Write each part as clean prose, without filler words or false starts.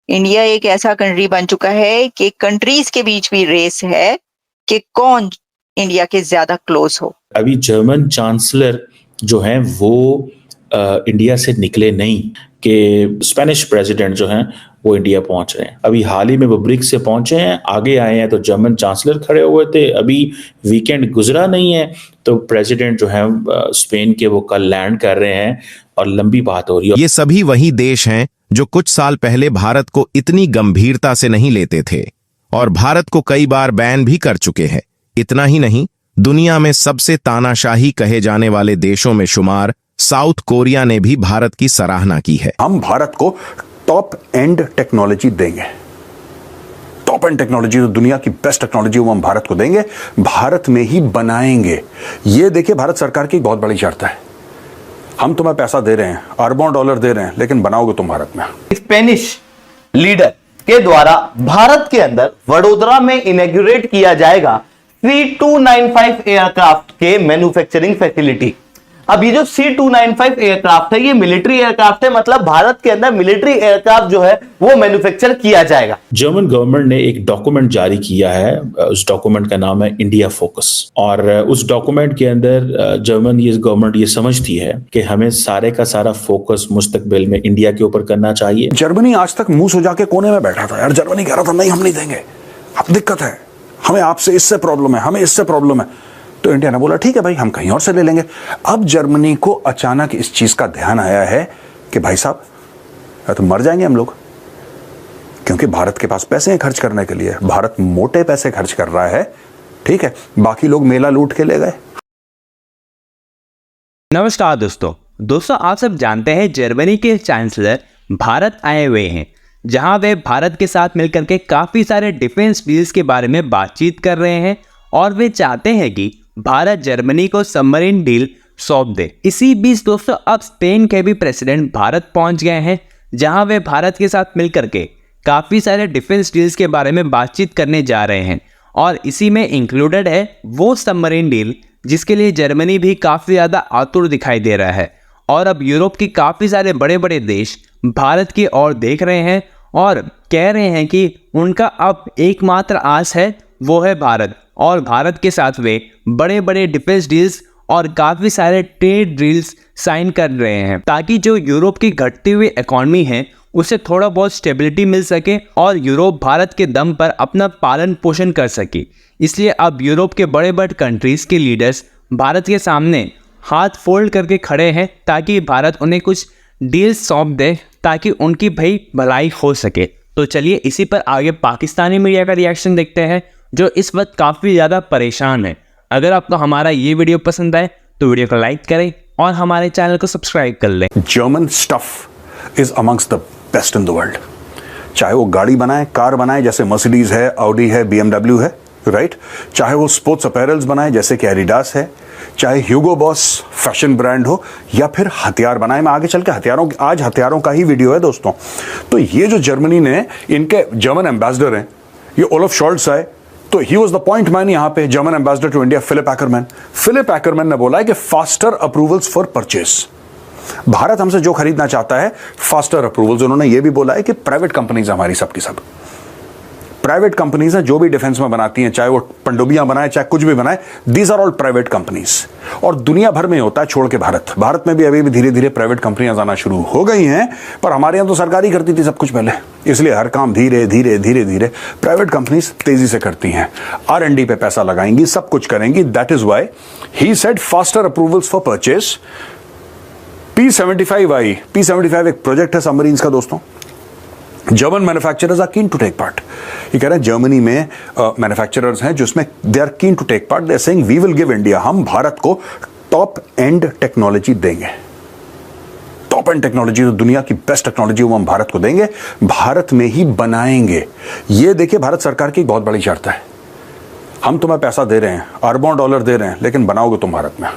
India एक ऐसा country बन चुका है कि कंट्रीज के बीच भी रेस है कि कौन इंडिया के ज्यादा क्लोज हो। अभी जर्मन चांसलर जो हैं वो इंडिया से निकले नहीं कि स्पेनिश प्रेसिडेंट जो हैं वो इंडिया पहुंच रहे हैं। अभी हाल ही में वो ब्रिक्स से पहुंचे हैं, आगे आए हैं तो जर्मन चांसलर खड़े हुए थे। अभी वीकेंड गुजरा नहीं है तो प्रेसिडेंट जो हैं स्पेन के वो कल लैंड कर रहे हैं और लंबी बात हो रही है। ये सभी वही देश हैं जो कुछ साल पहले भारत को इतनी गंभीरता से नहीं लेते थे और भारत को कई बार बैन भी कर चुके हैं। इतना ही नहीं, दुनिया में सबसे तानाशाही कहे जाने वाले देशों में शुमार साउथ कोरिया ने भी भारत की सराहना की है। हम भारत को टॉप एंड टेक्नोलॉजी देंगे। टॉप एंड टेक्नोलॉजी, तो दुनिया की बेस्ट टेक्नोलॉजी वो हम भारत को देंगे, भारत में ही बनाएंगे। ये देखिए, भारत सरकार की बहुत बड़ी शर्त है। हम तुम्हें पैसा दे रहे हैं, अरबों डॉलर दे रहे हैं, लेकिन बनाओगे तुम भारत में। स्पेनिश लीडर के द्वारा भारत के अंदर वडोदरा में इनॉग्रेट किया जाएगा C295 एयरक्राफ्ट के मैन्युफैक्चरिंग फैसिलिटी। अब ये जो C295 एयरक्राफ्ट है, ये मिलिट्री एयरक्राफ्ट है, मतलब भारत के अंदर मिलिट्री एयरक्राफ्ट जो है वो मैन्युफैक्चर किया जाएगा। जर्मन गवर्नमेंट ने एक डॉक्यूमेंट जारी किया है, उस डॉक्यूमेंट का नाम है इंडिया फोकस। और उस डॉक्यूमेंट के अंदर जर्मन ये गवर्नमेंट ये समझती है कि हमें सारे का सारा फोकस मुस्तकबिल में इंडिया के ऊपर करना चाहिए। जर्मनी आज तक मुंह सुजा के कोने में बैठा था यार। जर्मनी कह रहा था नहीं हम नहीं देंगे, अब दिक्कत है, हमें आपसे इससे प्रॉब्लम है, हमें इससे प्रॉब्लम है। तो इंडिया ने बोला ठीक है भाई, हम कहीं और से ले लेंगे। अब जर्मनी को अचानक इस चीज का ध्यान आया है कि भाई साहब तो मर जाएंगे हम लोग, क्योंकि भारत के पास पैसे हैं खर्च करने के लिए। भारत मोटे पैसे खर्च कर रहा है, ठीक है, बाकी लोग मेला लूट के ले गए। नमस्कार दोस्तों, आप सब जानते हैं जर्मनी के चांसलर भारत आए हुए हैं, जहां वे भारत के साथ मिलकर के काफी सारे डिफेंस डील्स के बारे में बातचीत कर रहे हैं और वे चाहते हैं कि भारत जर्मनी को सबमरीन डील सौंप दे। इसी बीच दोस्तों, अब स्पेन के भी प्रेसिडेंट भारत पहुंच गए हैं, जहां वे भारत के साथ मिलकर के काफी सारे डिफेंस डील्स के बारे में बातचीत करने जा रहे हैं और इसी में इंक्लूडेड है वो सबमरीन डील जिसके लिए जर्मनी भी काफी ज्यादा आतुर दिखाई दे रहा है। और अब यूरोप के काफी सारे बड़े बड़े देश भारत की ओर देख रहे हैं और कह रहे हैं कि उनका अब एकमात्र आस है वो है भारत, और भारत के साथ वे बड़े बड़े डिफेंस डील्स और काफ़ी सारे ट्रेड डील्स साइन कर रहे हैं, ताकि जो यूरोप की घटती हुई इकॉनमी है उसे थोड़ा बहुत स्टेबिलिटी मिल सके और यूरोप भारत के दम पर अपना पालन पोषण कर सके। इसलिए अब यूरोप के बड़े बड़े कंट्रीज़ के लीडर्स भारत के सामने हाथ फोल्ड करके खड़े हैं ताकि भारत उन्हें कुछ डील्स सौंप दे ताकि उनकी भाई भलाई हो सके। तो चलिए इसी पर आगे पाकिस्तानी मीडिया का रिएक्शन देखते हैं, जो इस वक्त काफ़ी ज़्यादा परेशान है। अगर आपको हमारा ये वीडियो पसंद आए तो वीडियो को लाइक करें और हमारे चैनल को सब्सक्राइब कर लें। German stuff is amongst the best in the world. चाहे वो गाड़ी बनाए, कार बनाए जैसे मर्सिडीज है, ऑडी है, BMW है, राइट, चाहे वो स्पोर्ट्स अपैरल्स बनाए जैसे कि एडिडास है, चाहे ह्यूगो बॉस फैशन ब्रांड हो, या फिर हथियार बनाए। मैं आगे चल के आज हथियारों का ही वीडियो है दोस्तों। तो ये जो जर्मनी ने, इनके जर्मन एम्बेसडर हैं ये ओलफ शॉल्ट्स आए, तो he was the point man यहाँ पे, German ambassador to India Philipp Ackermann. Philipp Ackermann ने बोला है कि faster approvals for purchase. Bharat हमसे जो खरीदना चाहता है फास्टर अप्रूवल्स। उन्होंने ये भी बोला है कि प्राइवेट कंपनीज हमारी सबकी सब प्राइवेट कंपनीज हैं, जो भी डिफेंस में बनाती हैं, चाहे वो पनडुब्बियां बनाए चाहे कुछ भी बनाए, these are all private companies. और दुनिया भर में होता है छोड़ के भारत में भी अभी भी धीरे धीरे प्राइवेट कंपनियां आना शुरू हो गई हैं, पर हमारे यहां तो सरकारी करती थी सब कुछ पहले, इसलिए हर काम धीरे धीरे धीरे धीरे प्राइवेट कंपनीज तेजी से करती हैं, R&D पे पैसा लगाएंगी, सब कुछ करेंगी। That is why he said faster approvals for purchase. P75 I, P75 एक प्रोजेक्ट है सबमरीन्स का दोस्तों। German manufacturers are keen to take part. ये कह रहे हैं जर्मनी में मैन्युफैक्चरर्स हैं जिसमें they are keen to take part. They are saying we will give India, हम भारत को टॉप एंड टेक्नोलॉजी देंगे। टॉप एंड टेक्नोलॉजी, तो दुनिया की बेस्ट टेक्नोलॉजी वो हम भारत को देंगे, भारत में ही बनाएंगे। ये देखिए, भारत सरकार की बहुत बड़ी शर्त है। हम तुम्हें पैसा दे रहे हैं, अरबों डॉलर दे रहे हैं, लेकिन बनाओगे तुम भारत में।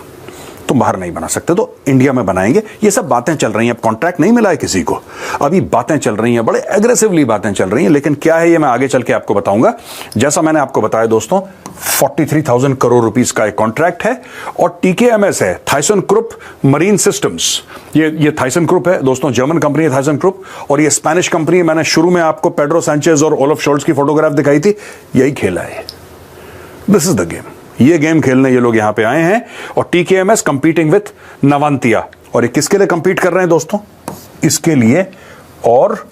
तुम बाहर नहीं बना सकते, तो इंडिया में बनाएंगे। ये सब बातें चल रही हैं, अब कॉन्ट्रैक्ट नहीं मिला है किसी को, अभी बातें चल रही हैं, बड़े एग्रेसिवली बातें चल रही हैं। लेकिन क्या है ये मैं आगे चल के आपको बताऊंगा। जैसा मैंने आपको बताया दोस्तों, 43,000 करोड़ रुपीस का एक कॉन्ट्रैक्ट है और TKMS है, थाइसन ग्रुप मरीन सिस्टम्स। ये थाइसन ग्रुप है दोस्तों, जर्मन कंपनी है थाइसन ग्रुप, और ये स्पेनिश कंपनी है। मैंने शुरू में आपको पेड्रो सैंचेज और ओलफ शोल्ट्स की फोटोग्राफ दिखाई थी, यही खेला है। This is the game. ये गेम खेलने ये लोग यहां पे आए हैं। और TKMS कंपीटिंग विथ नवांतिया, और ये किसके लिए कंपीट कर रहे हैं दोस्तों? इसके लिए। और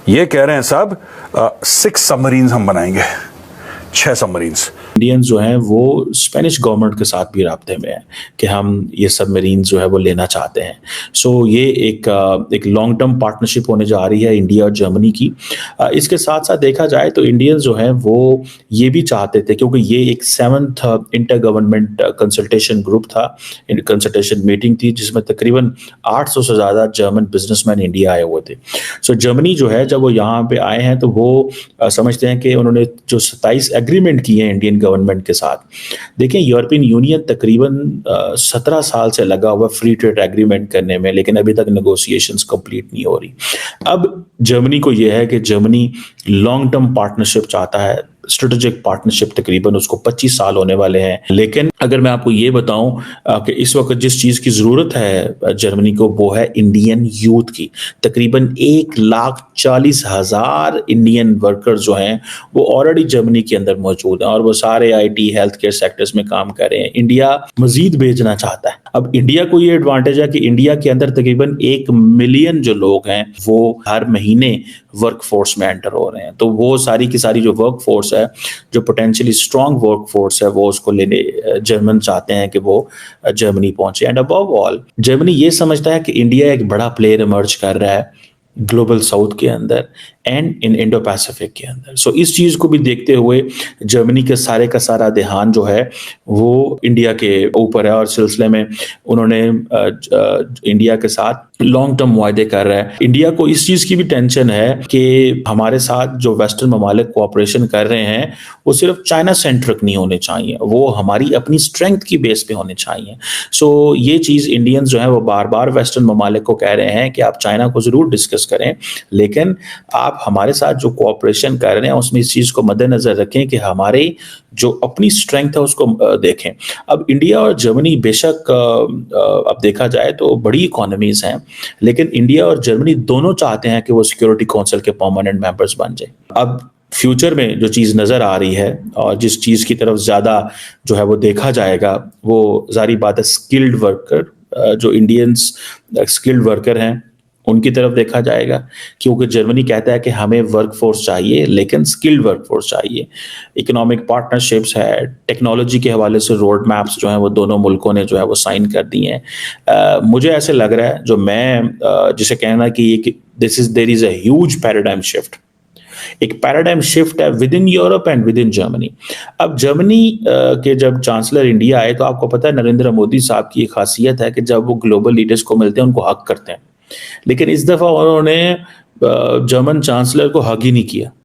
ये कह रहे हैं सब 6 सबमरीन्स हम बनाएंगे, 6 सबमरीन्स। इंडियंस जो हैं वो स्पेनिश गवर्नमेंट के साथ भी राब्ते में हैं कि हम ये सबमरीन जो है वो लेना चाहते हैं। सो ये एक लॉन्ग टर्म पार्टनरशिप होने जा रही है इंडिया और जर्मनी की। इसके साथ साथ देखा जाए तो इंडियंस जो हैं वो ये भी चाहते थे, क्योंकि ये एक 7th inter government consultation group था, कंसल्टेशन मीटिंग थी, जिसमें तकरीबन 800 से ज़्यादा जर्मन बिजनेसमैन इंडिया आए हुए थे। सो जर्मनी जो है जब वो यहाँ पे आए हैं तो वो समझते हैं कि उन्होंने जो 27 एग्रीमेंट किए हैं इंडियन गवर्नमेंट के साथ। देखें, यूरोपियन यूनियन तकरीबन 17 साल से लगा हुआ फ्री ट्रेड एग्रीमेंट करने में, लेकिन अभी तक नेगोशिएशंस कंप्लीट नहीं हो रही। अब जर्मनी को यह है कि जर्मनी लॉन्ग टर्म पार्टनरशिप चाहता है, स्ट्रेटेजिक पार्टनरशिप, तकरीबन उसको 25 साल होने वाले हैं। लेकिन अगर मैं आपको ये बताऊं कि इस वक्त जिस चीज़ की ज़रूरत है जर्मनी को, वो है इंडियन यूथ की। तकरीबन 1,40,000 इंडियन वर्कर्स जो हैं वो ऑलरेडी जर्मनी के अंदर मौजूद हैं, और वो सारे IT हेल्थ केयर सेक्टर्स में काम कर रहे हैं। इंडिया मजीद भेजना चाहता है। अब इंडिया को ये एडवांटेज है कि इंडिया के अंदर तकरीबन 1 मिलियन जो लोग हैं वो हर महीने वर्क फोर्स में एंटर हो रहे हैं। तो वो सारी की सारी जो वर्क फोर्स है, जो पोटेंशियली स्ट्रॉन्ग वर्क फोर्स है, वो उसको लेने जर्मन चाहते हैं कि वो जर्मनी पहुंचे। एंड अबव ऑल जर्मनी ये समझता है कि इंडिया एक बड़ा प्लेयर इमर्ज कर रहा है ग्लोबल साउथ के अंदर एंड इन इंडो पैसिफिक के अंदर। सो इस चीज़ को भी देखते हुए जर्मनी के सारे का सारा ध्यान जो है वो इंडिया के ऊपर है, और सिलसिले में उन्होंने इंडिया के साथ लॉन्ग टर्म वायदे कर रहा है। इंडिया को इस चीज़ की भी टेंशन है कि हमारे साथ जो वेस्टर्न ममालिक कोऑपरेशन कर रहे हैं वो सिर्फ चाइना सेंट्रिक नहीं होने चाहिए, वो हमारी अपनी स्ट्रेंथ की बेस पे होने चाहिए। सो ये चीज़ इंडियंस जो है वो बार बार वेस्टर्न ममालिक को कह रहे हैं कि आप चाइना को ज़रूर डिस्कस करें, लेकिन आप हमारे साथ जो कोऑपरेशन कर रहे हैं उसमें इस चीज़ को मद्देनजर रखें कि हमारे जो अपनी स्ट्रेंथ है उसको देखें। अब इंडिया और जर्मनी बेशक अब देखा जाए तो बड़ी इकोनॉमीज हैं, लेकिन इंडिया और जर्मनी दोनों चाहते हैं कि वो सिक्योरिटी काउंसिल के परमानेंट मेंबर्स बन जाए। अब फ्यूचर में जो चीज़ नज़र आ रही है और जिस चीज़ की तरफ ज़्यादा जो है वो देखा जाएगा, वो जारी बात है स्किल्ड वर्कर, जो इंडियंस स्किल्ड वर्कर हैं उनकी तरफ देखा जाएगा, क्योंकि जर्मनी कहता है कि हमें वर्कफोर्स चाहिए लेकिन स्किल्ड वर्कफोर्स चाहिए। इकोनॉमिक पार्टनरशिप्स है, टेक्नोलॉजी के हवाले से रोड मैप्स जो हैं वो दोनों मुल्कों ने जो है वो साइन कर दी हैं। मुझे ऐसे लग रहा है, जो मैं जिसे कहना कि there is a huge paradigm shift, एक पैराडाइम शिफ्ट है within Europe and within Germany. अब जर्मनी के जब चांसलर इंडिया आए तो आपको पता है नरेंद्र मोदी साहब की एक खासियत है कि जब वो ग्लोबल लीडर्स को मिलते हैं उनको हक करते हैं, लेकिन इस दफा उन्होंने जर्मन चांसलर को हक ही नहीं किया।